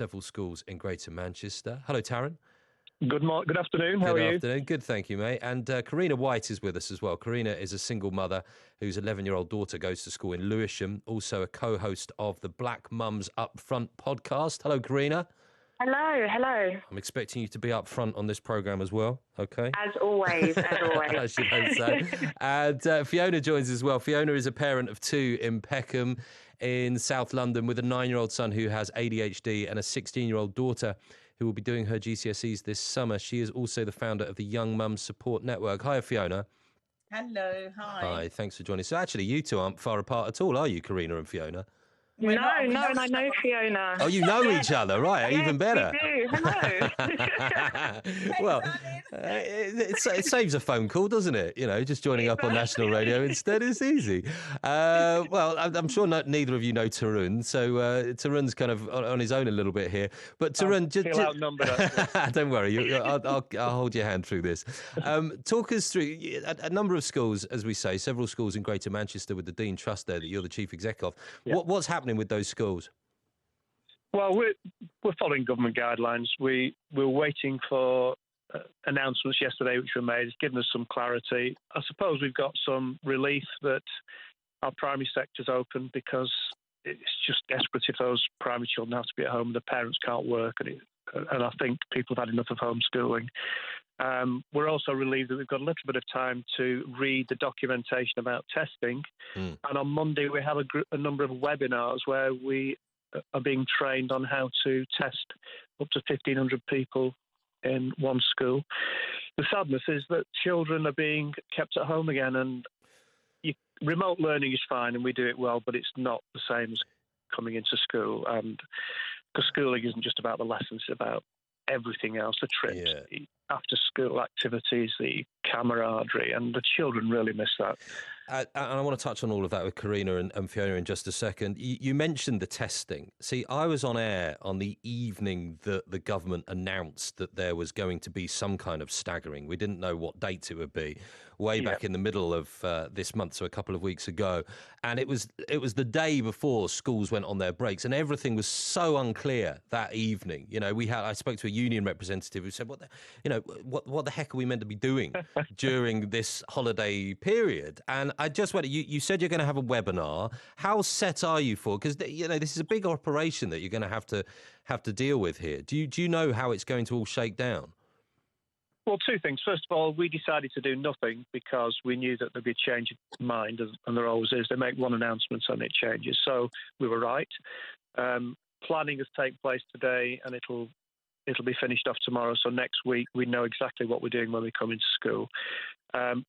several schools in Greater Manchester. Hello, Taryn. Good afternoon. How are you? Good afternoon. Good, thank you, mate. And Karina White is with us as well. Karina is a single mother whose 11-year-old daughter goes to school in Lewisham, also a co-host of the Black Mums Up Front podcast. Hello, Karina. Hello. I'm expecting you to be up front on this programme as well, okay? As always. I should hope so. And Fiona joins as well. Fiona is a parent of two in Peckham in South London with a 9-year-old son who has ADHD and a 16-year-old daughter who will be doing her GCSEs this summer. She is also the founder of the Young Mums Support Network. Hi, Fiona. Hello, hi. Hi, thanks for joining. So actually, you two aren't far apart at all, are you, Karina and Fiona? No, and I know Fiona. Oh, you know each other, right? Yes, even better. We do. Hello. Well, it saves a phone call, doesn't it? You know, just joining up on national radio instead is easy. Well, I'm sure neither of you know Tarun, so Tarun's kind of on his own a little bit here. But Tarun, don't worry, I'll hold your hand through this. Talk us through a number of schools, as we say, several schools in Greater Manchester with the Dean Trust there that you're the chief exec of. Yeah. What's happening with those schools? Well, we're following government guidelines. We're waiting for announcements yesterday which were made. It's given us some clarity. I suppose we've got some relief that our primary sector's open because it's just desperate if those primary children have to be at home and the parents can't work. And I think people have had enough of homeschooling. We're also relieved that we've got a little bit of time to read the documentation about testing. And on Monday, we have a number of webinars where we are being trained on how to test up to 1,500 people in one school. The sadness is that children are being kept at home again, and remote learning is fine and we do it well, but it's not the same as coming into school. And because schooling isn't just about the lessons, it's about everything else, the trips, the after-school activities, the camaraderie, and the children really miss that. And I want to touch on all of that with Karina and Fiona in just a second. You mentioned the testing. See, I was on air on the evening that the government announced that there was going to be some kind of staggering. We didn't know what date it would be, way back in the middle of this month, so a couple of weeks ago. And it was the day before schools went on their breaks, and everything was so unclear that evening. You know, I spoke to a union representative who said, what the heck are we meant to be doing during this holiday period? And I just wondered, you said you're going to have a webinar. How set are you for? Because this is a big operation that you're going to have to deal with here. Do you know how it's going to all shake down? Well, two things. First of all, we decided to do nothing because we knew that there'd be a change of mind, and there always is. They make one announcement and it changes. So we were right. Planning has taken place today, and it'll be finished off tomorrow. So next week, we know exactly what we're doing when we come into school.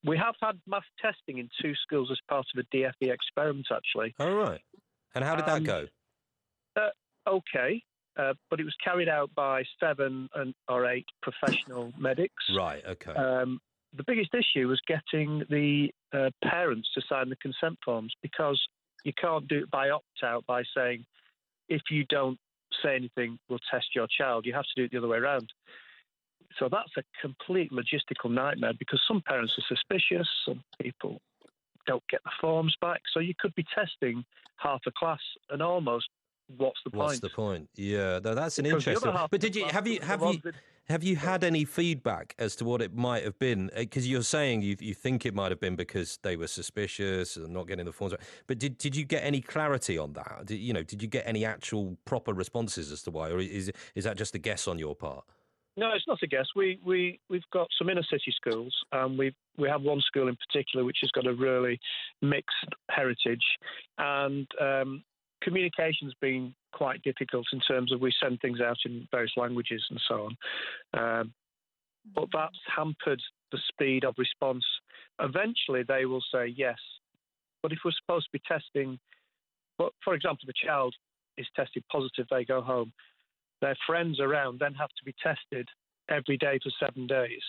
We have had mass testing in 2 schools as part of a DFE experiment, actually. Oh, right. And how did that go? Okay. But it was carried out by 7 or 8 professional medics. Right, okay. The biggest issue was getting the parents to sign the consent forms, because you can't do it by opt-out by saying, if you don't say anything, we'll test your child. You have to do it the other way around. So that's a complete logistical nightmare, because some parents are suspicious, some people don't get the forms back. So you could be testing half a class, and almost what's the point? What's the point? Yeah, no, that's an interesting. But have you had any feedback as to what it might have been? Because you're saying you think it might have been because they were suspicious and not getting the forms back. But did you get any clarity on that? Did you get any actual proper responses as to why, or is that just a guess on your part? No, it's not a guess. We've got some inner city schools, and we have one school in particular which has got a really mixed heritage, and communication's been quite difficult in terms of we send things out in various languages and so on. But that's hampered the speed of response. Eventually they will say yes, but if we're supposed to be testing, but for example, the child is tested positive, they go home. Their friends around then have to be tested every day for 7 days.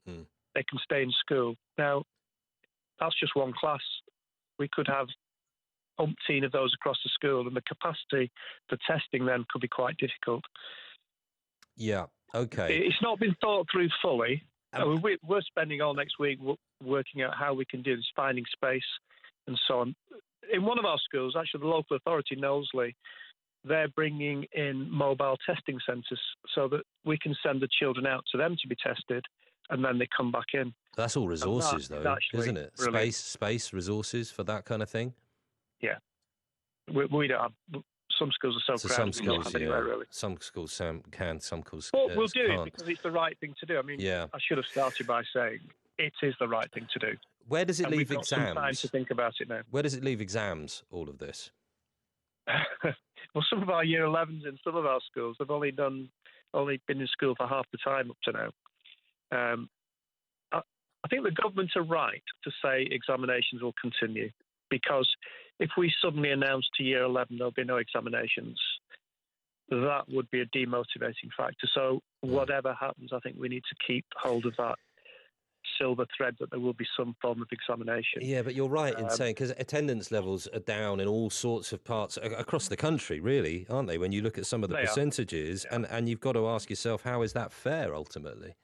They can stay in school. Now, that's just one class. We could have umpteen of those across the school, and the capacity for testing then could be quite difficult. Yeah, okay. It's not been thought through fully. We're spending all next week working out how we can do this, finding space and so on. In one of our schools, actually the local authority, Knowsley, they're bringing in mobile testing centres so that we can send the children out to them to be tested, and then they come back in. That's all resources, though, isn't it? Brilliant. Space, resources for that kind of thing. Yeah, we don't have. Some schools are so crowded, some we don't schools, have anywhere, really. Some schools can, some schools Well, we'll do can't. it because it's the right thing to do. I mean, Yeah. I should have started by saying it is the right thing to do. Where does it and leave we've got exams? some time to think about it now. Where does it leave exams, all of this? Well, some of our year 11s in some of our schools have only been in school for half the time up to now. I think the government are right to say examinations will continue, because if we suddenly announce to year 11 there'll be no examinations, that would be a demotivating factor. So whatever happens, I think we need to keep hold of that silver thread that there will be some form of examination. Yeah, but you're right in saying, because attendance levels are down in all sorts of parts across the country, really, aren't they? When you look at some of the percentages, and you've got to ask yourself, how is that fair ultimately?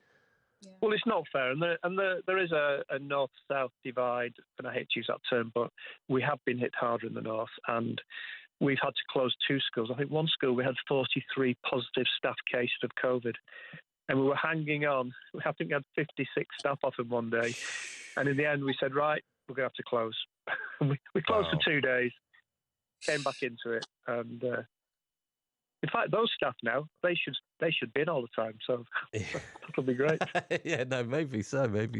Yeah. Well, it's not fair, and there is a north-south divide, and I hate to use that term, but we have been hit harder in the north, and we've had to close 2 schools. I think one school we had 43 positive staff cases of COVID, and we were hanging on. I think we had 56 staff off in one day, and in the end we said, right, we're going to have to close. we closed for 2 days, came back into it, and in fact, those staff now, they should be in all the time, so that'll be great. Yeah, no, maybe so. Do you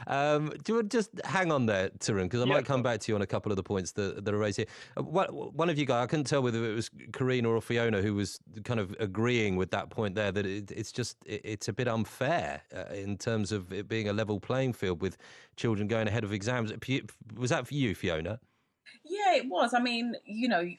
want to just hang on there, Tarun, because I might come back to you on a couple of the points that are raised here. One of you guys, I couldn't tell whether it was Karina or Fiona who was kind of agreeing with that point there, that it's a bit unfair in terms of it being a level playing field with children going ahead of exams. Was that for you, Fiona? Yeah, it was. I mean,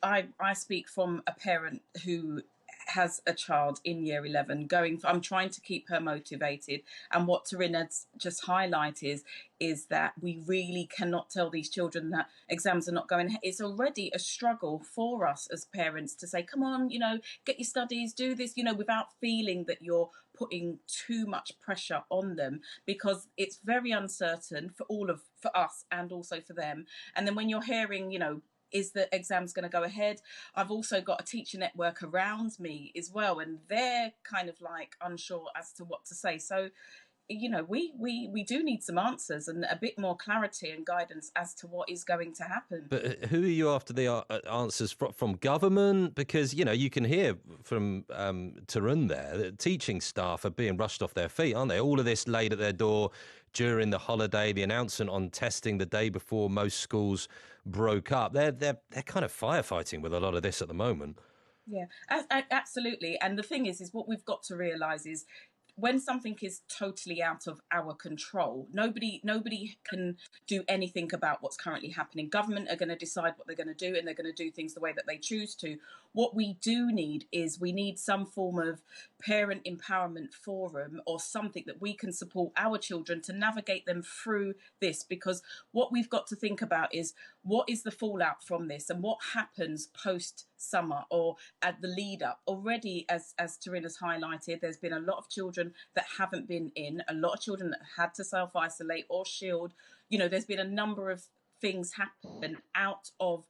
I speak from a parent who has a child in year 11 I'm trying to keep her motivated, and what Tarina's just highlighted is that we really cannot tell these children that exams are not going ahead. It's already a struggle for us as parents to say, come on, get your studies, do this, without feeling that you're putting too much pressure on them, because it's very uncertain for us and also for them. And then when you're hearing, is the exams going to go ahead? I've also got a teacher network around me as well, and they're kind of like unsure as to what to say. So, we do need some answers and a bit more clarity and guidance as to what is going to happen. But who are you after the answers from government? Because, you can hear from Tarun there that teaching staff are being rushed off their feet, aren't they? All of this laid at their door during the holiday, the announcement on testing the day before most schools broke up. They're kind of firefighting with a lot of this at the moment. Yeah, absolutely. And the thing is what we've got to realise is, when something is totally out of our control, nobody can do anything about what's currently happening. Government are going to decide what they're going to do, and they're going to do things the way that they choose to. What we do need is some form of parent empowerment forum, or something that we can support our children to navigate them through this, because what we've got to think about is, what is the fallout from this, and what happens post summer or at the lead up. Already, as Tarina's highlighted, there's been a lot of children that haven't been in, a lot of children that had to self-isolate or shield. There's been a number of things happen out of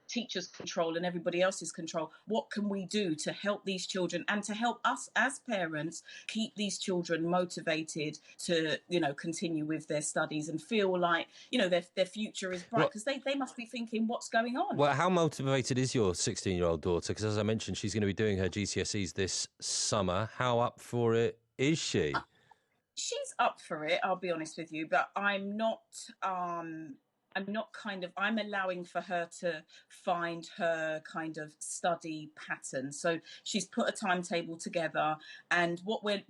teachers' control and everybody else's control. What can we do to help these children and to help us as parents keep these children motivated to continue with their studies and feel like their future is bright, because they must be thinking, what's going on? Well, how motivated is your 16-year-old daughter? Because as I mentioned, she's going to be doing her GCSEs this summer. How up for it is she? She's up for it, I'll be honest with you, but I'm not I'm allowing for her to find her kind of study pattern. So she's put a timetable together, and what we're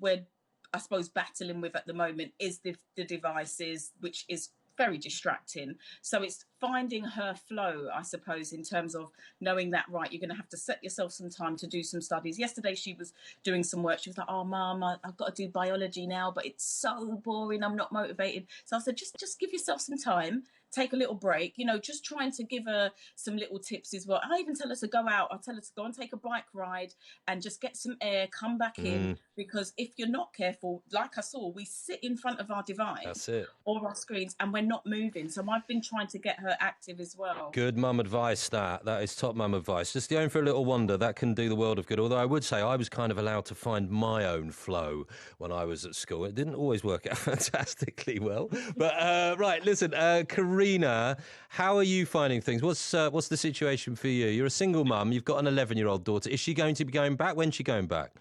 I suppose battling with at the moment is the devices, which is very distracting. So it's finding her flow, I suppose, in terms of knowing that, right, you're going to have to set yourself some time to do some studies. Yesterday she was doing some work. She was like, oh, Mum, I've got to do biology now, but it's so boring. I'm not motivated. So I said, just give yourself some time take a little break, you know, just trying to give her some little tips as well. I even tell her to go out. I tell her to go and take a bike ride and just get some air, come back in, because if you're not careful, like I saw, we sit in front of our device. That's it. Or our screens, and we're not moving. So I've been trying to get her active as well. Good mum advice, that is top mum advice. Just going for a little wander, that can do the world of good. Although I would say I was kind of allowed to find my own flow when I was at school. It didn't always work out fantastically well. But right, listen, Karina, how are you finding things? What's the situation for you? You're a single mum. You've got an 11-year-old daughter. Is she going to be going back? When's she going back?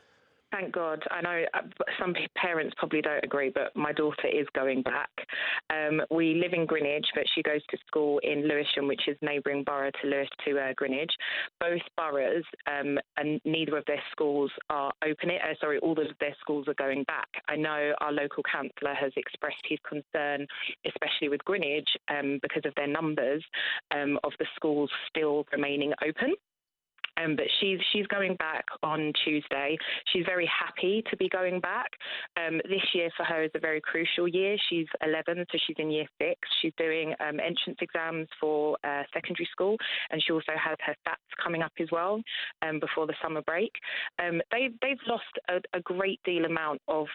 Thank God. I know some parents probably don't agree, but my daughter is going back. We live in Greenwich, but she goes to school in Lewisham, which is neighbouring borough to Greenwich. Both boroughs and neither of their schools are opening. All of their schools are going back. I know our local councillor has expressed his concern, especially with Greenwich, because of their numbers of the schools still remaining open. But she's going back on Tuesday. She's very happy to be going back. This year for her is a very crucial year. She's 11, so she's in year 6. She's doing entrance exams for secondary school, and she also has her SATs coming up as well before the summer break. They've lost a great deal amount of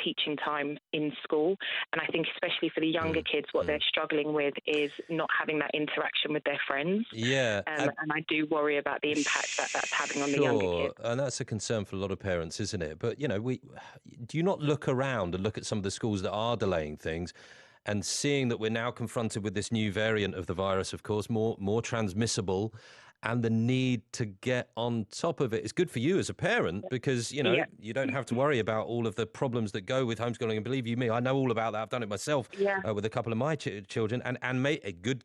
teaching time in school, and I think especially for the younger kids, what they're struggling with is not having that interaction with their friends. And I do worry about the impact that's having on the younger kids. And that's a concern for a lot of parents, isn't it? But, you know, do you not look around and look at some of the schools that are delaying things and seeing that we're now confronted with this new variant of the virus, of course, more transmissible, and the need to get on top of it? It's good for you as a parent because, you know, you don't have to worry about all of the problems that go with homeschooling. And believe you me, I know all about that. I've done it myself with a couple of my children, and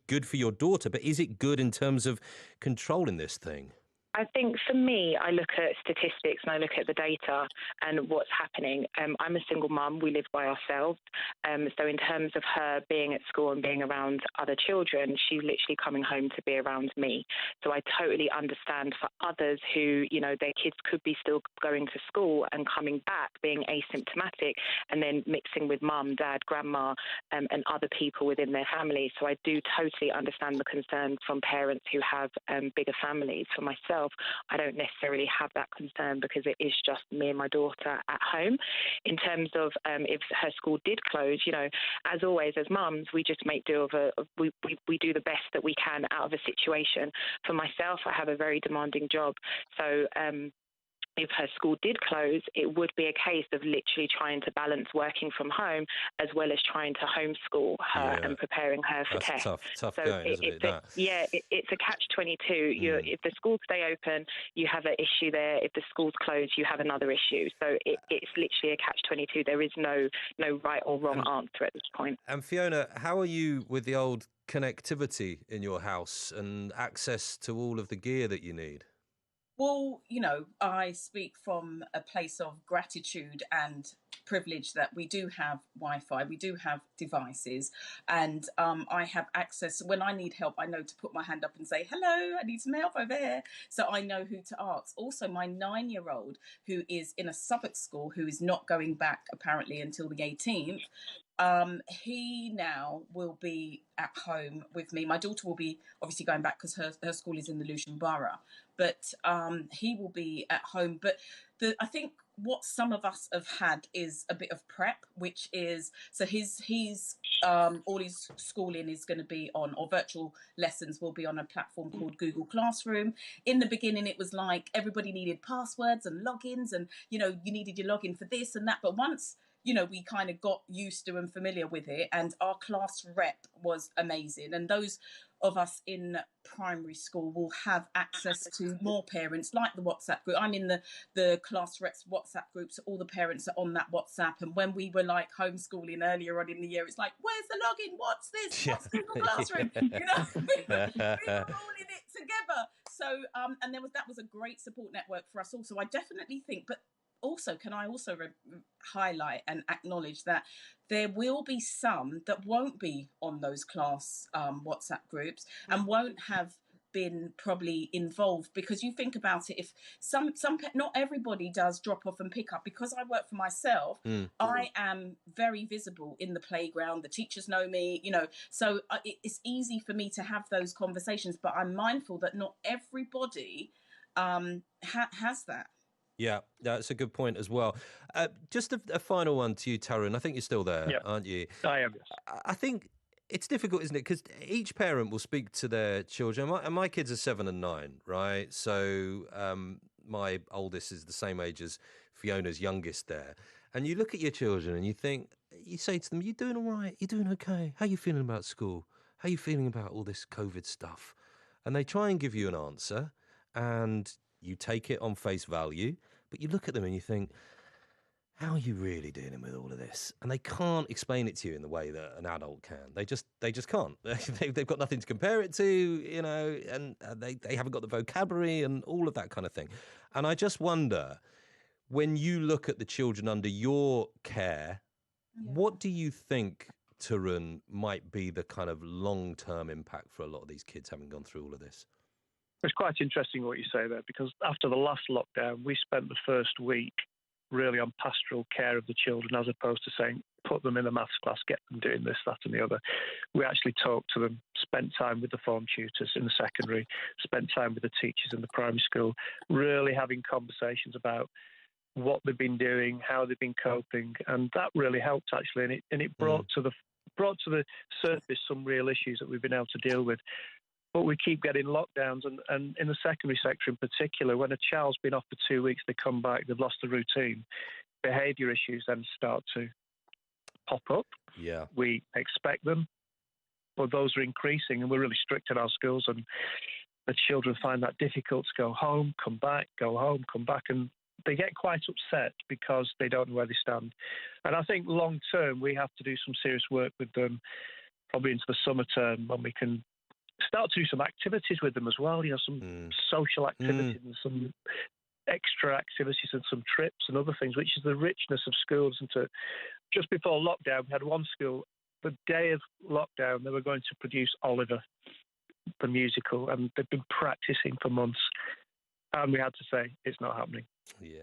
good for your daughter. But is it good in terms of controlling this thing? I think for me, I look at statistics and I look at the data and what's happening. I'm a single mum. We live by ourselves. So in terms of her being at school and being around other children, she's literally coming home to be around me. So I totally understand for others who, you know, their kids could be still going to school and coming back being asymptomatic and then mixing with mum, dad, grandma, and other people within their family. So I do totally understand the concerns from parents who have bigger families. For myself, I don't necessarily have that concern because it is just me and my daughter at home. In terms of if her school did close, you know, as always, as mums, we just make do we do the best that we can out of a situation. For myself, I have a very demanding job. So if her school did close, it would be a case of literally trying to balance working from home as well as trying to homeschool her and preparing her for tests. Tough so going, isn't it? It's a catch-22. If the schools stay open, you have an issue there. If the schools close, you have another issue. So it's literally a catch-22. There is no right or wrong answer at this point. And Fiona, how are you with the old connectivity in your house and access to all of the gear that you need? Well, you know, I speak from a place of gratitude and privilege that we do have Wi-Fi, we do have devices, and I have access. When I need help, I know to put my hand up and say, hello, I need some help over here. So I know who to ask. Also, my 9-year-old, who is in a Southwark school, who is not going back apparently until the 18th, he now will be at home with me. My daughter will be obviously going back because her school is in the Lewisham Borough, but he will be at home. But I think what some of us have had is a bit of prep, which is, so he's all his schooling is going to be on, or virtual lessons will be on a platform called Google Classroom. In the beginning, it was like everybody needed passwords and logins, and, you know, you needed your login for this and that. But once, you know, we kind of got used to and familiar with it, and our class rep was amazing. And those of us in primary school will have access to more parents, like the WhatsApp group. I'm in the class reps WhatsApp group, so all the parents are on that WhatsApp. And when we were like homeschooling earlier on in the year, it's like, where's the login? What's this? What's Google Classroom? You know, we were all in it together. So, and that was a great support network for us also. I definitely think, but also, can I also highlight and acknowledge that there will be some that won't be on those class WhatsApp groups and won't have been probably involved, because you think about it, if not everybody does drop off and pick up. Because I work for myself, I am very visible in the playground. The teachers know me, so it's easy for me to have those conversations, but I'm mindful that not everybody has that. Yeah, that's a good point as well. Just a final one to you, Taryn. I think you're still there, aren't you? I am, yes. I think it's difficult, isn't it? Because each parent will speak to their children. And my kids are 7 and 9, right? So my oldest is the same age as Fiona's youngest there. And you look at your children and you say to them, "You doing all right? You doing okay? How you feeling about school? How you feeling about all this COVID stuff?" And they try and give you an answer, and you take it on face value, but you look at them and you think, how are you really dealing with all of this? And they can't explain it to you in the way that an adult can. They just can't. They've got nothing to compare it to, and they haven't got the vocabulary and all of that kind of thing. And I just wonder, when you look at the children under your care, what do you think, Taryn, might be the kind of long-term impact for a lot of these kids having gone through all of this? It's quite interesting what you say there, because after the last lockdown, we spent the first week really on pastoral care of the children, as opposed to saying, put them in a maths class, get them doing this, that and the other. We actually talked to them, spent time with the form tutors in the secondary, spent time with the teachers in the primary school, really having conversations about what they've been doing, how they've been coping, and that really helped actually, and it brought to the surface some real issues that we've been able to deal with. But we keep getting lockdowns, and in the secondary sector in particular, when a child's been off for 2 weeks, they come back, they've lost the routine, behaviour issues then start to pop up. Yeah. We expect them, but those are increasing, and we're really strict in our schools, and the children find that difficult to go home, come back, go home, come back, and they get quite upset because they don't know where they stand. And I think long term, we have to do some serious work with them, probably into the summer term, when we can start to do some activities with them as well, some social activities and some extra activities and some trips and other things, which is the richness of schools. And just before lockdown, we had one school, the day of lockdown, they were going to produce Oliver, the musical, and they've been practicing for months. And we had to say, it's not happening. Yeah.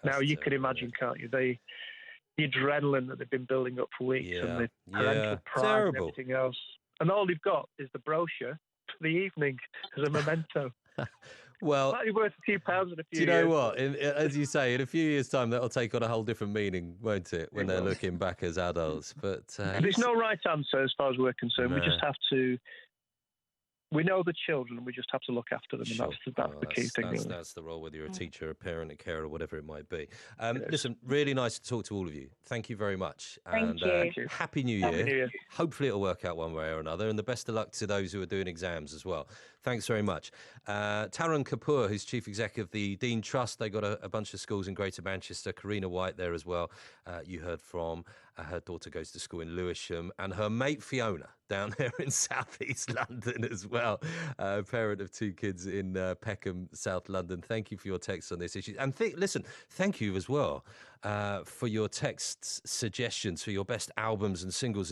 Now, you can imagine, can't you? The adrenaline that they've been building up for weeks and the parental pride and everything else. And all they've got is the brochure for the evening as a memento. Well, might be worth a few pounds in a few years. Do you know what? As you say, in a few years' time, that'll take on a whole different meaning, won't it, when they're looking back as adults? But there's no right answer as far as we're concerned. We just have to. We know the children, and we just have to look after them, and that's the key thing. That's the role, whether you're a teacher, a parent, a carer, or whatever it might be. Listen, really nice to talk to all of you. Thank you very much. Thank you. Happy New Year. Hopefully it'll work out one way or another, and the best of luck to those who are doing exams as well. Thanks very much. Taryn Kapoor, who's Chief Exec of the Dean Trust. They got a bunch of schools in Greater Manchester. Karina White there as well. You heard from. Her daughter goes to school in Lewisham, and her mate Fiona down there in South East London as well. Parent of 2 kids in Peckham, South London. Thank you for your texts on this issue. And listen, thank you as well for your texts, suggestions for your best albums and singles